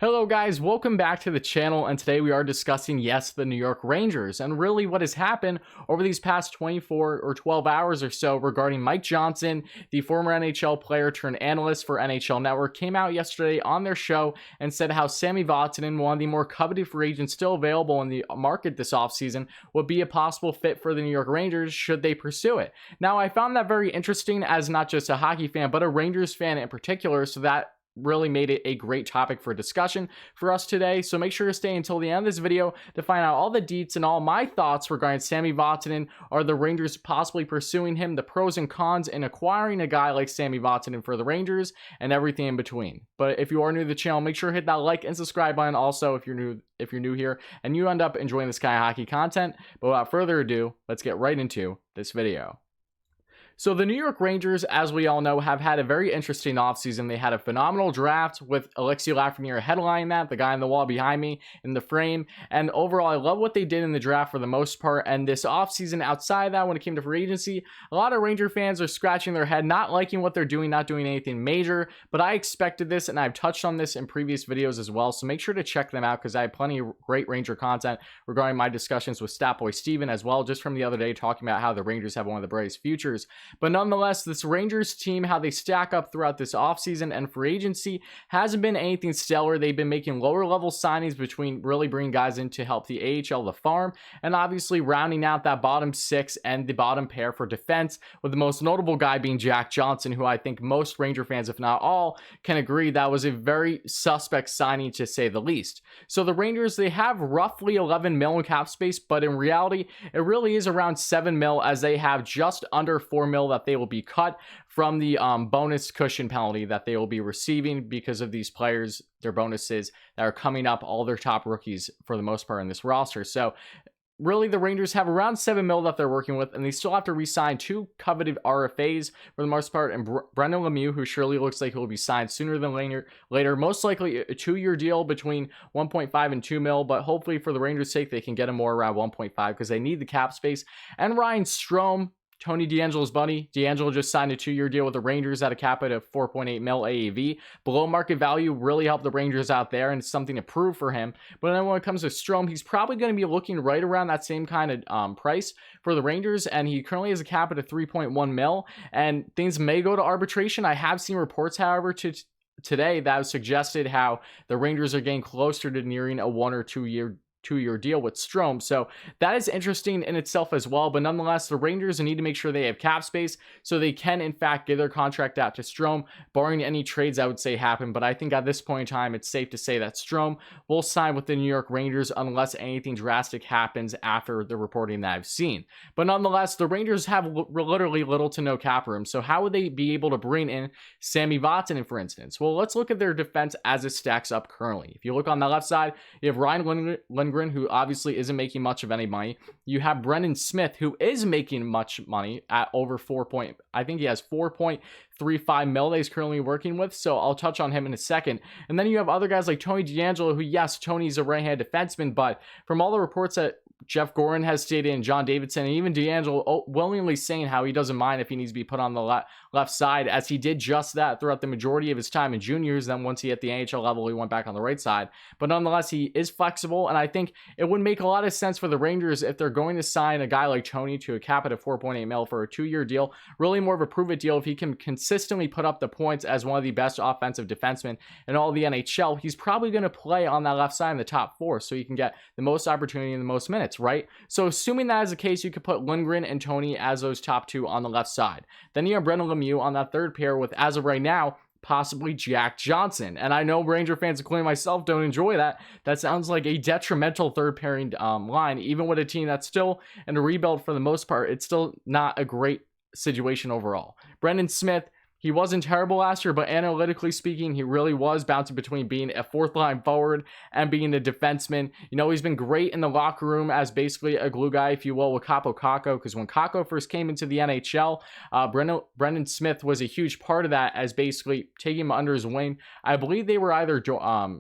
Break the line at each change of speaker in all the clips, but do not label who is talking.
Hello guys, welcome back to the channel, and today we are discussing, yes, the New York Rangers and really what has happened over these past 24 or 12 hours or so regarding Mike Johnson. The former NHL player turned analyst for NHL Network came out yesterday on their show and said how Sami Vatanen, one of the more coveted free agents still available in the market this offseason, would be a possible fit for the New York Rangers should they pursue it. Now, I found that very interesting as not just a hockey fan, but a Rangers fan in particular, so that really made it a great topic for discussion for us today. So make sure to stay until the end of this video to find out all the deets and all my thoughts regarding Sami Vatanen. Are the Rangers possibly pursuing him, the pros and cons in acquiring a guy like Sami Vatanen for the Rangers, and everything in between. But if you are new to the channel, make sure to hit that like and subscribe button. Also, if you're new here and you end up enjoying this kind of hockey content. But without further ado, let's get right into this video. So the New York Rangers, as we all know, have had a very interesting offseason. They had a phenomenal draft with Alexi Lafreniere headlining that, the guy on the wall behind me in the frame. And overall, I love what they did in the draft for the most part. And this offseason, outside of that, when it came to free agency, a lot of Ranger fans are scratching their head, not liking what they're doing, not doing anything major. But I expected this, and I've touched on this in previous videos as well. So make sure to check them out because I have plenty of great Ranger content regarding my discussions with Statboy Steven as well, just from the other day, talking about how the Rangers have one of the brightest futures. But nonetheless, this Rangers team, how they stack up throughout this offseason and free agency hasn't been anything stellar. They've been making lower level signings between really bringing guys in to help the AHL, the farm, and obviously rounding out that bottom six and the bottom pair for defense, with the most notable guy being Jack Johnson, who I think most Ranger fans, if not all, can agree that was a very suspect signing to say the least. So the Rangers, they have roughly 11 mil in cap space, but in reality, it really is around 7 mil, as they have just under 4 mil that they will be cut from the bonus cushion penalty that they will be receiving because of these players, their bonuses that are coming up, all their top rookies for the most part in this roster. So really, the Rangers have around 7 mil that they're working with, and they still have to re-sign 2 coveted RFAs for the most part, and Brendan Lemieux, who surely looks like he'll be signed sooner than later, most likely a 2-year deal between 1.5 and 2 mil, but hopefully for the Rangers' sake, they can get him more around 1.5 because they need the cap space. And Ryan Strome, Tony DeAngelo's buddy. DeAngelo just signed a 2-year deal with the Rangers at a cap at 4.8 mil AAV. Below market value really helped the Rangers out there, and it's something to prove for him. But then when it comes to Strome, he's probably going to be looking right around that same kind of price for the Rangers, and he currently has a cap at 3.1 mil, and things may go to arbitration. I have seen reports, however, today that have suggested how the Rangers are getting closer to nearing a 1 or 2-year deal with Strome. So that is interesting in itself as well. But nonetheless, the Rangers need to make sure they have cap space so they can, in fact, get their contract out to Strome, barring any trades I would say happen. But I think at this point in time, it's safe to say that Strome will sign with the New York Rangers unless anything drastic happens after the reporting that I've seen. But nonetheless, the Rangers have literally little to no cap room. So how would they be able to bring in Sami Vatanen, for instance? Well, let's look at their defense as it stacks up currently. If you look on the left side, you have Ryan Lindgren, who obviously isn't making much of any money. You have Brendan Smith, who is making much money at over I think he has 4.35 mil that he's currently working with, so I'll touch on him in a second. And then you have other guys like Tony DeAngelo, who, yes, Tony's a right-handed defenseman, but from all the reports that Jeff Gorin has stated, and John Davidson, and even DeAngelo willingly saying how he doesn't mind if he needs to be put on the left side, as he did just that throughout the majority of his time in juniors. Then once he hit the NHL level, he went back on the right side. But nonetheless, he is flexible, and I think it would make a lot of sense for the Rangers if they're going to sign a guy like Tony to a cap at 4.8 mil for a 2-year deal, really more of a prove-it deal. If he can consistently put up the points as one of the best offensive defensemen in all the NHL, he's probably going to play on that left side in the top 4, so he can get the most opportunity and the most minutes, right? So assuming that is the case, you could put Lindgren and Tony as those top 2 on the left side. Then you have Brendan Lemieux on that third pair with, as of right now, possibly Jack Johnson. And I know Ranger fans, including myself, don't enjoy that. That sounds like a detrimental third pairing line. Even with a team that's still in a rebuild for the most part, it's still not a great situation overall. Brendan Smith, he wasn't terrible last year, but analytically speaking, he really was bouncing between being a 4th-line forward and being a defenseman. You know, he's been great in the locker room as basically a glue guy, if you will, with Kaapo Kakko, because when Kakko first came into the NHL, Brendan Smith was a huge part of that, as basically taking him under his wing. I believe they were either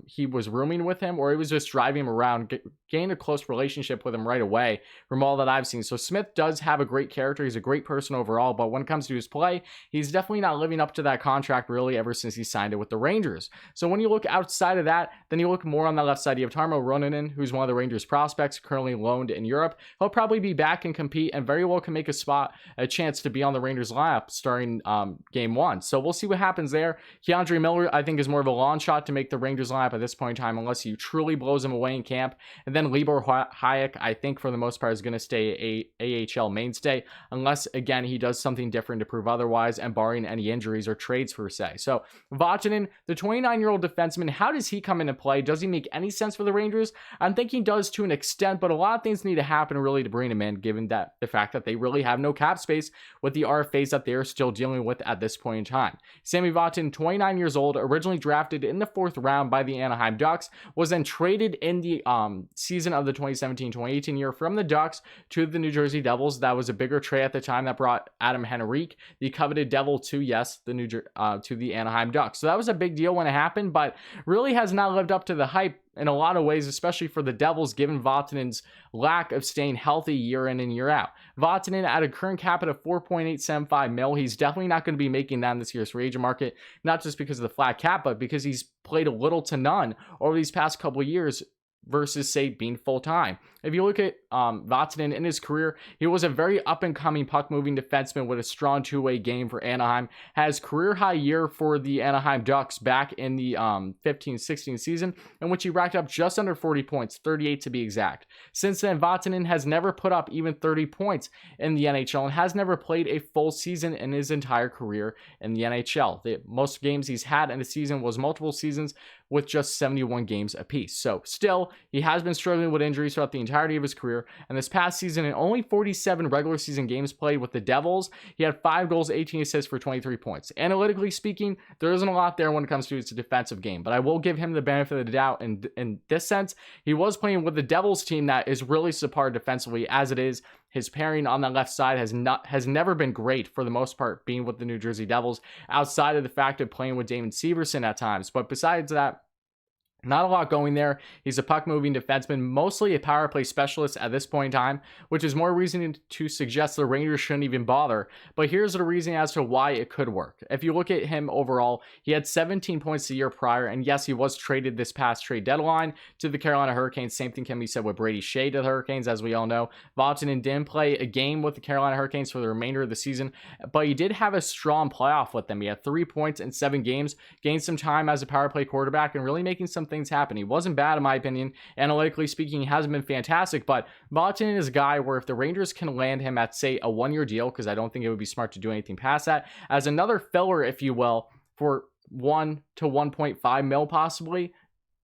he was rooming with him or he was just driving him around, gained a close relationship with him right away from all that I've seen. So Smith does have a great character. He's a great person overall, but when it comes to his play, he's definitely not living living up to that contract really ever since he signed it with the Rangers. So when you look outside of that, then you look more on the left side. You have Tarmo Reunanen, who's one of the Rangers prospects currently loaned in Europe. He'll probably be back and compete and very well can make a chance to be on the Rangers lineup starting game 1. So we'll see what happens there. Keandre Miller, I think, is more of a long shot to make the Rangers lineup at this point in time unless he truly blows him away in camp. And then Libor Hayek, I think for the most part, is going to stay a AHL mainstay unless, again, he does something different to prove otherwise and barring any injuries or trades per se. So Vatanen, the 29-year-old defenseman, how does he come into play? Does he make any sense for the Rangers? I'm thinking he does to an extent, but a lot of things need to happen really to bring him in, given that the fact that they really have no cap space with the RFAs that they're still dealing with at this point in time. Sami Vatanen, 29 years old, originally drafted in the 4th round by the Anaheim Ducks, was then traded in the season of the 2017-2018 year from the Ducks to the New Jersey Devils. That was a bigger trade at the time that brought Adam Henrique, the coveted Devil, to the Anaheim Ducks. So that was a big deal when it happened, but really has not lived up to the hype in a lot of ways, especially for the Devils, given Vatanen's lack of staying healthy year in and year out. Vatanen, at a current cap of $4.875 million, he's definitely not going to be making that in this year's free agent market, not just because of the flat cap, but because he's played a little to none over these past couple of years versus, say, being full-time. If you look at Vatanen in his career, he was a very up-and-coming puck-moving defenseman with a strong two-way game for Anaheim. Has career-high year for the Anaheim Ducks back in the 15-16 season, in which he racked up just under 40 points, 38 to be exact. Since then, Vatanen has never put up even 30 points in the NHL and has never played a full season in his entire career in the NHL. The most games he's had in a season was multiple seasons with just 71 games apiece. So still, he has been struggling with injuries throughout the entirety of his career, and this past season, in only 47 regular season games played with the Devils, he had 5 goals, 18 assists for 23 points. Analytically speaking, there isn't a lot there when it comes to his defensive game, but I will give him the benefit of the doubt in this sense. He was playing with the Devils team that is really subpar defensively as it is. His pairing on that left side has never been great for the most part, being with the New Jersey Devils, outside of the fact of playing with Damon Severson at times. But besides that, not a lot going there. He's a puck-moving defenseman, mostly a power play specialist at this point in time, which is more reason to suggest the Rangers shouldn't even bother. But here's the reason as to why it could work. If you look at him overall, he had 17 points the year prior, and yes, he was traded this past trade deadline to the Carolina Hurricanes. Same thing can be said with Brady Shea to the Hurricanes, as we all know. Vatanen didn't play a game with the Carolina Hurricanes for the remainder of the season, but he did have a strong playoff with them. He had 3 points in 7 games, gained some time as a power play quarterback, and really making some things happen. He wasn't bad in my opinion. Analytically speaking, he hasn't been fantastic, but Vatanen is a guy where if the Rangers can land him at, say, a 1-year deal, because I don't think it would be smart to do anything past that, as another filler, if you will, for 1 to 1.5 mil possibly,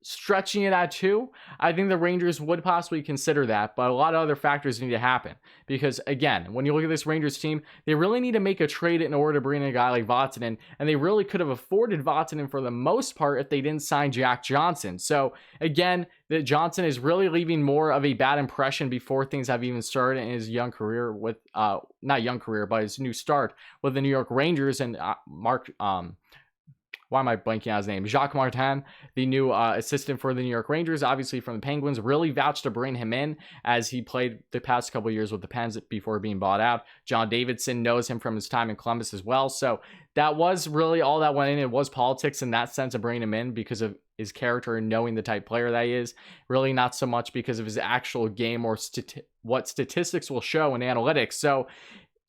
stretching it at 2, I think the Rangers would possibly consider that, but a lot of other factors need to happen. Because again, when you look at this Rangers team, they really need to make a trade in order to bring in a guy like Vatanen, and they really could have afforded Vatanen for the most part if they didn't sign Jack Johnson. So again, that Johnson is really leaving more of a bad impression before things have even started in his young career with, not young career, but his new start with the New York Rangers. And why am I blanking on his name? Jacques Martin, the new assistant for the New York Rangers, obviously from the Penguins, really vouched to bring him in as he played the past couple of years with the Pens before being bought out. John Davidson knows him from his time in Columbus as well. So that was really all that went in. It was politics in that sense of bringing him in because of his character and knowing the type player that he is. Really not so much because of his actual game or what statistics will show in analytics. So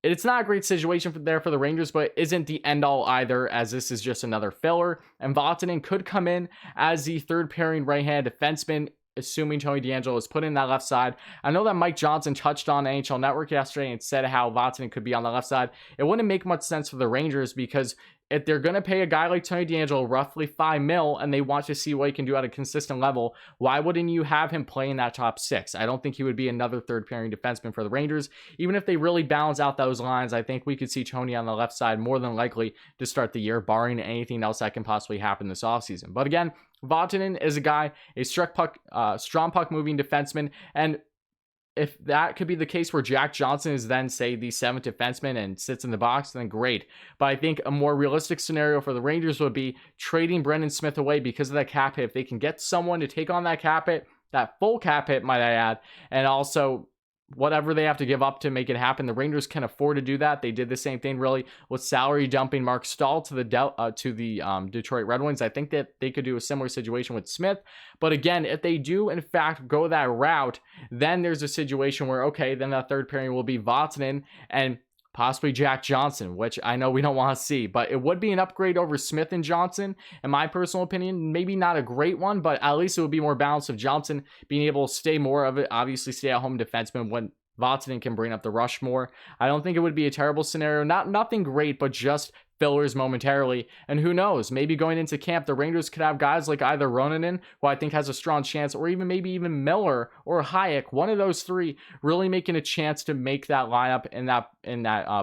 it's not a great situation there for the Rangers, but isn't the end all either, as this is just another filler. And Vatanen could come in as the third pairing right-hand defenseman, assuming Tony DeAngelo is put in that left side. I know that Mike Johnson touched on NHL Network yesterday and said how Vatanen could be on the left side. It wouldn't make much sense for the Rangers because if they're going to pay a guy like Tony DeAngelo roughly $5 million and they want to see what he can do at a consistent level, why wouldn't you have him play in that top 6? I don't think he would be another third pairing defenseman for the Rangers. Even if they really balance out those lines, I think we could see Tony on the left side more than likely to start the year, barring anything else that can possibly happen this offseason. But again, Vatanen is a guy, a strong puck moving defenseman, and if that could be the case where Jack Johnson is then, say, the 7th defenseman and sits in the box, then great. But I think a more realistic scenario for the Rangers would be trading Brendan Smith away because of that cap hit. If they can get someone to take on that cap hit, that full cap hit, might I add, and also whatever they have to give up to make it happen. The Rangers can afford to do that. They did the same thing really with salary dumping Mark Stahl to the Detroit Red Wings. I think that they could do a similar situation with Smith. But again, if they do in fact go that route, then there's a situation where, okay, then that third pairing will be Vatanen and possibly Jack Johnson, which I know we don't want to see, but it would be an upgrade over Smith and Johnson, in my personal opinion. Maybe not a great one, but at least it would be more balanced of Johnson being able to stay more of it, obviously stay at home defenseman when Vatanen can bring up the rush more. I don't think it would be a terrible scenario. Nothing great, but just fillers momentarily. And who knows, maybe going into camp, the Rangers could have guys like either Ronanen, who I think has a strong chance, or maybe even Miller or Hayek, one of those three, really making a chance to make that lineup in that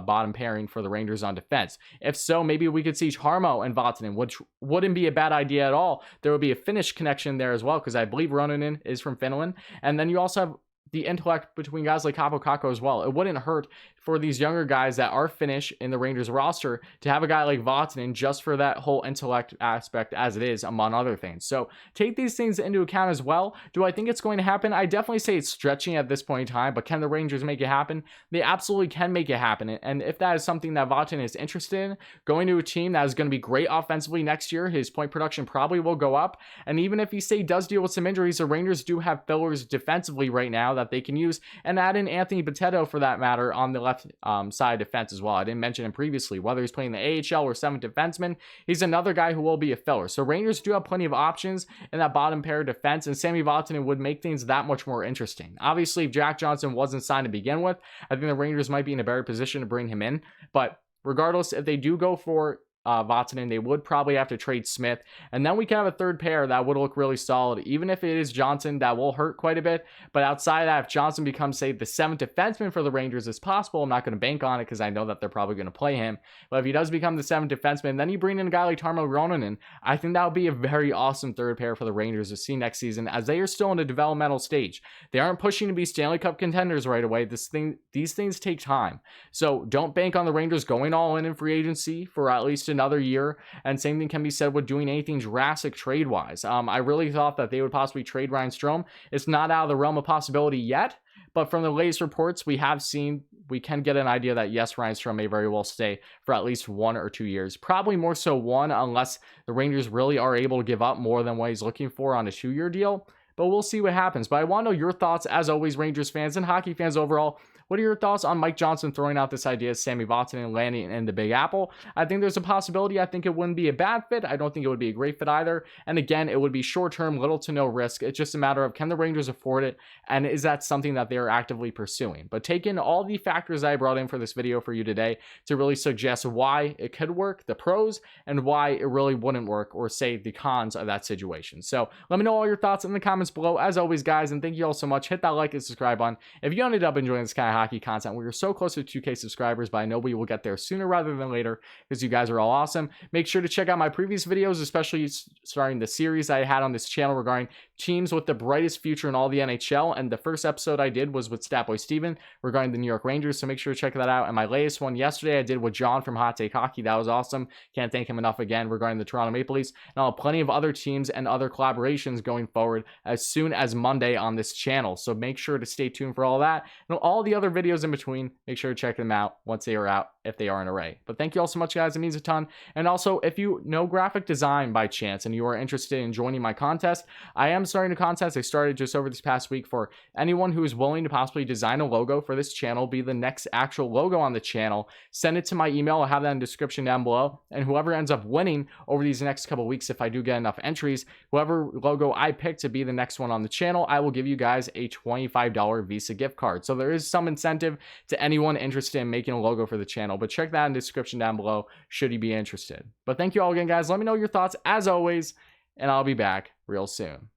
bottom pairing for the Rangers on defense. If so, maybe we could see Harmo and Vatanen, which wouldn't be a bad idea at all. There would be a Finnish connection there as well, because I believe Ronanen is from Finland. And then you also have the intellect between guys like Kaapo Kakko as well. It wouldn't hurt for these younger guys that are Finnish in the Rangers roster to have a guy like Vatanen just for that whole intellect aspect as it is, among other things. So take these things into account as well. Do I think it's going to happen? I definitely say it's stretching at this point in time, but can the Rangers make it happen? They absolutely can make it happen. And if that is something that Vatanen is interested in, going to a team that is going to be great offensively next year, his point production probably will go up. And even if he does deal with some injuries, the Rangers do have fillers defensively right now that they can use, and add in Anthony Potato for that matter on the left side defense as well. I didn't mention him previously, whether he's playing the AHL or seventh defenseman, he's another guy who will be a filler. So Rangers do have plenty of options in that bottom pair of defense, and Sami Vatanen would make things that much more interesting. Obviously, if Jack Johnson wasn't signed to begin with, I think the Rangers might be in a better position to bring him in. But regardless, if they do go for Vatanen, they would probably have to trade Smith, and then we can have a third pair that would look really solid. Even if it is Johnson, that will hurt quite a bit, but outside of that, if Johnson becomes, say, the seventh defenseman for the Rangers, it's possible. I'm not going to bank on it because I know that they're probably going to play him, but if he does become the seventh defenseman, then you bring in a guy like Tarmo Ronanen, I think that would be a very awesome third pair for the Rangers to see next season, as they are still in a developmental stage. They aren't pushing to be Stanley Cup contenders right away. These things take time, so don't bank on the Rangers going all in free agency for at least another year. And same thing can be said with doing anything drastic trade wise. I really thought that they would possibly trade Ryan Strome. It's not out of the realm of possibility yet, but from the latest reports we have seen, we can get an idea that yes, Ryan Strome may very well stay for at least 1 or 2 years. Probably more so 1, unless the Rangers really are able to give up more than what he's looking for on a 2-year deal. But we'll see what happens. But I want to know your thoughts, as always, Rangers fans and hockey fans overall. What are your thoughts on Mike Johnson throwing out this idea of Sami Vatanen landing in the Big Apple? I think there's a possibility. I think it wouldn't be a bad fit. I don't think it would be a great fit either. And again, it would be short-term, little to no risk. It's just a matter of, can the Rangers afford it? And is that something that they are actively pursuing? But take in all the factors I brought in for this video for you today to really suggest why it could work, the pros, and why it really wouldn't work, or say the cons of that situation. So let me know all your thoughts in the comments below, as always, guys, and thank you all so much. Hit that like and subscribe button if you ended up enjoying this kind of hockey content. We are so close to 2K subscribers, but I know we will get there sooner rather than later because you guys are all awesome. Make sure to check out my previous videos, especially starting the series I had on this channel regarding teams with the brightest future in all the NHL. And the first episode I did was with Statboy Steven regarding the New York Rangers, so make sure to check that out. And my latest one yesterday I did with John from Hot Take Hockey. That was awesome. Can't thank him enough again regarding the Toronto Maple Leafs. And I'll have plenty of other teams and other collaborations going forward as soon as Monday on this channel. So make sure to stay tuned for all that and all the other videos in between. Make sure to check them out once they are out, if they are an array. But thank you all so much, guys. It means a ton. And also, if you know graphic design by chance and you are interested in joining my contest, I am starting a contest. I started just over this past week for anyone who is willing to possibly design a logo for this channel, be the next actual logo on the channel. Send it to my email. I'll have that in the description down below. And whoever ends up winning over these next couple weeks, if I do get enough entries, whoever logo I pick to be the next one on the channel, I will give you guys a $25 Visa gift card. So there is some incentive to anyone interested in making a logo for the channel, but check that in the description down below should you be interested. But thank you all again, guys. Let me know your thoughts as always, and I'll be back real soon.